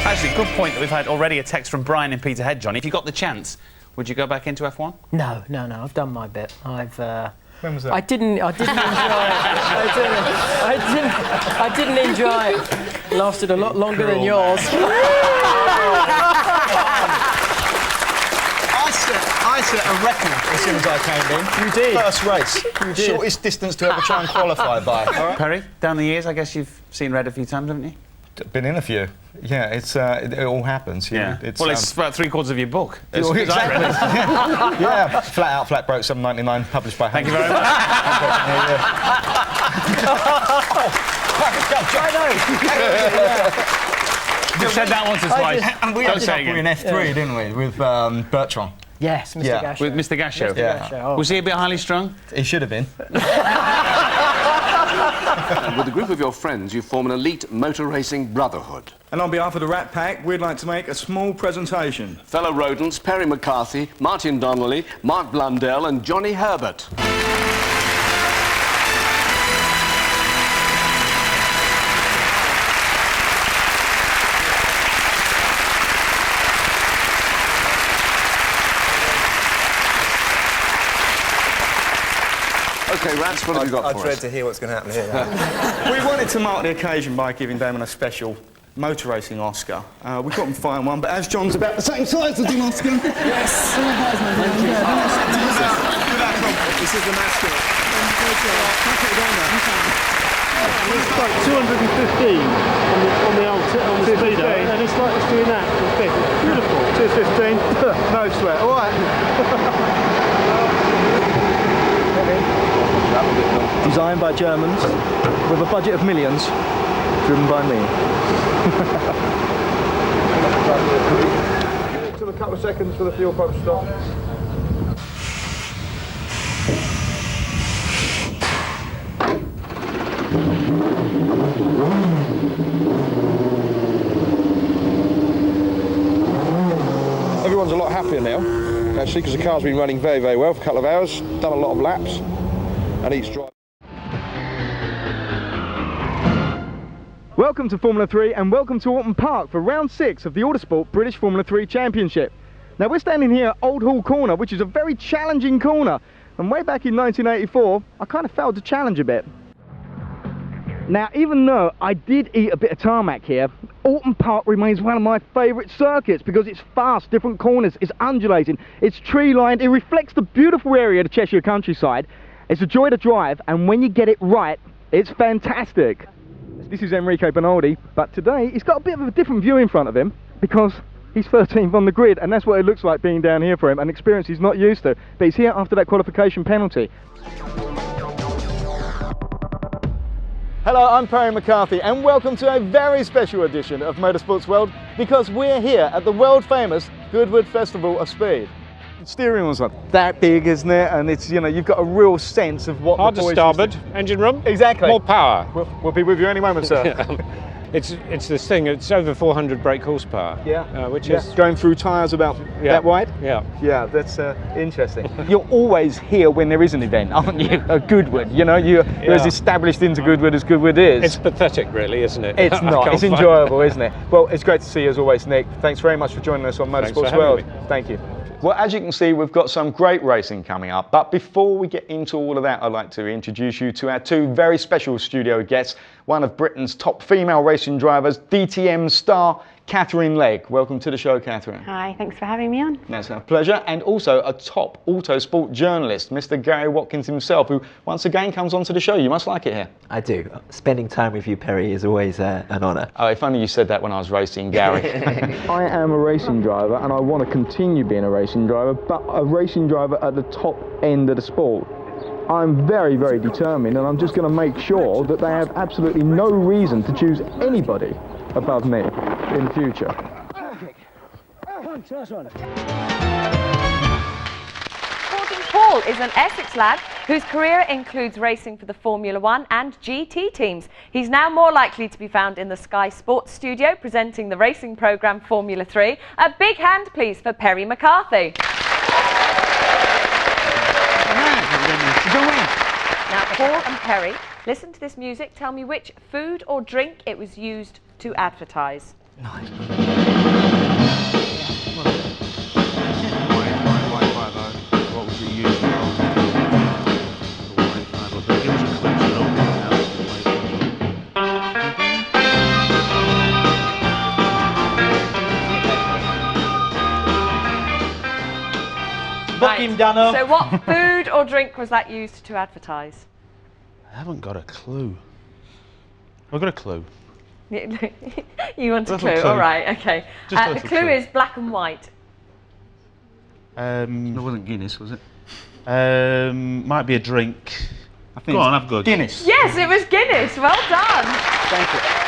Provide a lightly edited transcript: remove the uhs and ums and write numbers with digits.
Actually, good point that we've had already a text from Brian in Peterhead, Johnny. If you got the chance, would you go back into F1? No. I've done my bit. When was that? I didn't enjoy it. I didn't enjoy it. Lasted a lot longer than yours. I set a record as soon as I came in. You did. First race. You did. Shortest distance to ever try and qualify by. All right. Perry, down the years, I guess you've seen red a few times, haven't you? Been in a few. Yeah, it's it all happens. Yeah. It's, well, it's about 3/4 of your book. Exactly. Yeah. Flat Out, Flat Broke, 7.99, published by. Thank you very much. You said that once or twice. And we ended up in F3, didn't we, with Bertrand? Yes, Mr. Gasho. With Mr. Gasho. Mr. Gasho. Oh. Was he a bit highly strung? He should have been. With a group of your friends, you form an elite motor racing brotherhood. And on behalf of the Rat Pack, we'd like to make a small presentation. Fellow rodents, Perry McCarthy, Martin Donnelly, Mark Blundell and Johnny Herbert. OK, Rats, what have you got for us? I dread to hear what's going to happen here. We wanted to mark the occasion by giving Damon a special motor racing Oscar. We couldn't find one, but as John's about the same size as an Oscar... Yes! This is the mascot. It's like 215 on the speedo, and it's like it's doing that. It's beautiful. 215. No sweat. All right. Designed by Germans, with a budget of millions, driven by me. Took a couple of seconds for the fuel pump to stop. Everyone's a lot happier now, actually, because the car's been running very, very well for a couple of hours, done a lot of laps, and each drive. Welcome to Formula 3 and welcome to Alton Park for round 6 of the Autosport British Formula 3 Championship. Now we're standing here at Old Hall Corner, which is a very challenging corner, and way back in 1984 I kind of failed to challenge a bit. Now even though I did eat a bit of tarmac here, Alton Park remains one of my favourite circuits because it's fast, different corners, it's undulating, it's tree lined, it reflects the beautiful area of the Cheshire countryside. It's a joy to drive, and when you get it right, it's fantastic. This is Enrico Benaldi, but today he's got a bit of a different view in front of him because he's 13th on the grid, and that's what it looks like being down here for him, an experience he's not used to. But he's here after that qualification penalty. Hello, I'm Perry McCarthy, and welcome to a very special edition of Motorsports World because we're here at the world famous Goodwood Festival of Speed. The steering wheel's not that big, isn't it? And it's, you know, you've got a real sense of what hard the to boys starboard, engine room. Exactly. More power. We'll be with you any moment, sir. It's this thing, it's over 400 brake horsepower. Yeah. Which is... Going through tyres about that wide? Yeah. Yeah, that's interesting. You're always here when there is an event, aren't you? At Goodwood, you know, you're as established into Goodwood as Goodwood is. It's pathetic, really, isn't it? It's not. It's enjoyable, isn't it? Well, it's great to see you as always, Nick. Thanks very much for joining us on Motorsports World. Thank you. Well, as you can see, we've got some great racing coming up. But before we get into all of that, I'd like to introduce you to our two very special studio guests. One of Britain's top female racing drivers, DTM star, Catherine Legg. Welcome to the show, Catherine. Hi, thanks for having me on. That's a pleasure. And also a top autosport journalist, Mr. Gary Watkins himself, who once again comes onto the show. You must like it here. I do. Spending time with you, Perry, is always an honour. Oh, if only you said that when I was racing, Gary. I am a racing driver and I want to continue being a racing driver, but a racing driver at the top end of the sport. I'm very, very determined, and I'm just going to make sure that they have absolutely no reason to choose anybody above me in the future. Paul is an Essex lad whose career includes racing for the Formula 1 and GT teams. He's now more likely to be found in the Sky Sports studio presenting the racing programme Formula 3. A big hand, please, for Perry McCarthy. Now, Paul and Perry, listen to this music. Tell me which food or drink it was used to advertise. Nice. easy, Dano. So what food or drink was that used to advertise? I haven't got a clue. I've got a clue. You want a Little clue? clue. All right, okay. Just a The little clue clue. is black and white. It wasn't Guinness, was it? Might be a drink. I think Go on, have a go. Guinness. Yes, it was Guinness. Well done. Thank you.